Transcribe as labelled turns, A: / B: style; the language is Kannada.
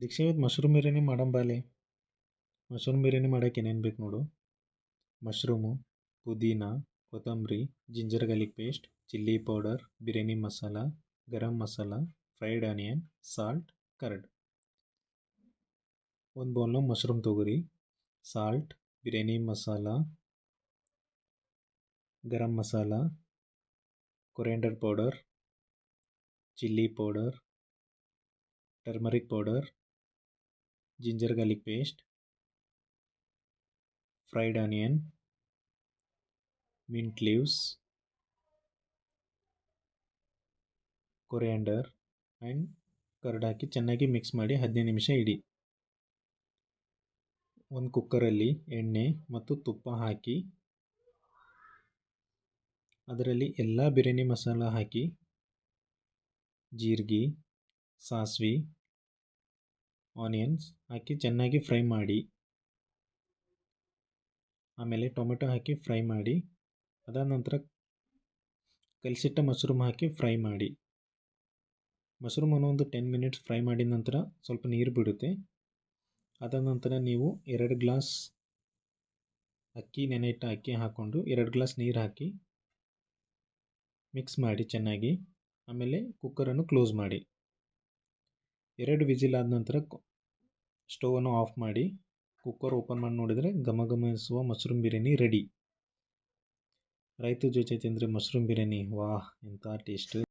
A: ದೀಕ್ಷಾ ಇವತ್ತು ಮಶ್ರೂಮ್ ಬಿರಿಯಾನಿ ಮಾಡಂಬಾಲೆ. ಮಶ್ರೂಮ್ ಬಿರಿಯಾನಿ ಮಾಡೋಕೆ ಏನೇನು ಬೇಕು ನೋಡು. ಮಶ್ರೂಮು, ಪುದೀನ, ಕೊತ್ತಂಬರಿ, ginger garlic paste, chilli powder, biryani masala, garam masala, fried onion, salt, curd. ಒಂದು ಬೌಲ್ನ ಮಶ್ರೂಮ್ ತೊಗೊರಿ. Salt, biryani masala, garam masala, coriander powder, chilli powder, turmeric powder, ginger garlic paste, fried onion, mint leaves, coriander and curd ಹಾಕಿ ಚೆನ್ನಾಗಿ ಮಿಕ್ಸ್ ಮಾಡಿ 15 ನಿಮಿಷ ಇಡಿ. ಒಂದು ಕುಕ್ಕರಲ್ಲಿ ಎಣ್ಣೆ ಮತ್ತು ತುಪ್ಪ ಹಾಕಿ ಅದರಲ್ಲಿ ಎಲ್ಲ ಬಿರಿಯಾನಿ ಮಸಾಲ ಹಾಕಿ ಜೀರಿಗೆ, ಸಾಸಿವೆ, ಆನಿಯನ್ಸ್ ಹಾಕಿ ಚೆನ್ನಾಗಿ ಫ್ರೈ ಮಾಡಿ. ಆಮೇಲೆ ಟೊಮೆಟೊ ಹಾಕಿ ಫ್ರೈ ಮಾಡಿ. ಅದಾದ ನಂತರ ಕಲಸಿಟ್ಟ ಮಶ್ರೂಮ್ ಹಾಕಿ ಫ್ರೈ ಮಾಡಿ. ಮಶ್ರೂಮನ್ನು ಒಂದು 10 ಮಿನಿಟ್ಸ್ ಫ್ರೈ ಮಾಡಿದ ನಂತರ ಸ್ವಲ್ಪ ನೀರು ಬಿಡುತ್ತೆ. ಅದಾದ ನಂತರ ನೀವು 2 ಗ್ಲಾಸ್ ಅಕ್ಕಿ ನೆನೆಯಿಟ್ಟ ಅಕ್ಕಿ ಹಾಕ್ಕೊಂಡು 2 ಗ್ಲಾಸ್ ನೀರು ಹಾಕಿ ಮಿಕ್ಸ್ ಮಾಡಿ ಚೆನ್ನಾಗಿ. ಆಮೇಲೆ ಕುಕ್ಕರನ್ನು ಕ್ಲೋಸ್ ಮಾಡಿ. 2 ವಿಸಿಲ್ ಆದ ನಂತರ ಸ್ಟವನ್ನು ಆಫ್ ಮಾಡಿ ಕುಕ್ಕರ್ ಓಪನ್ ಮಾಡಿ ನೋಡಿದರೆ ಘಮಘಮಿಸುವ ಮಶ್ರೂಮ್ ಬಿರಿಯಾನಿ ರೆಡಿ. ರೈತ ಜೊತೆ ತಿಂದರೆ ಮಶ್ರೂಮ್ ಬಿರಿಯಾನಿ ವಾಹ್ ಎಂಥ ಟೇಸ್ಟ್.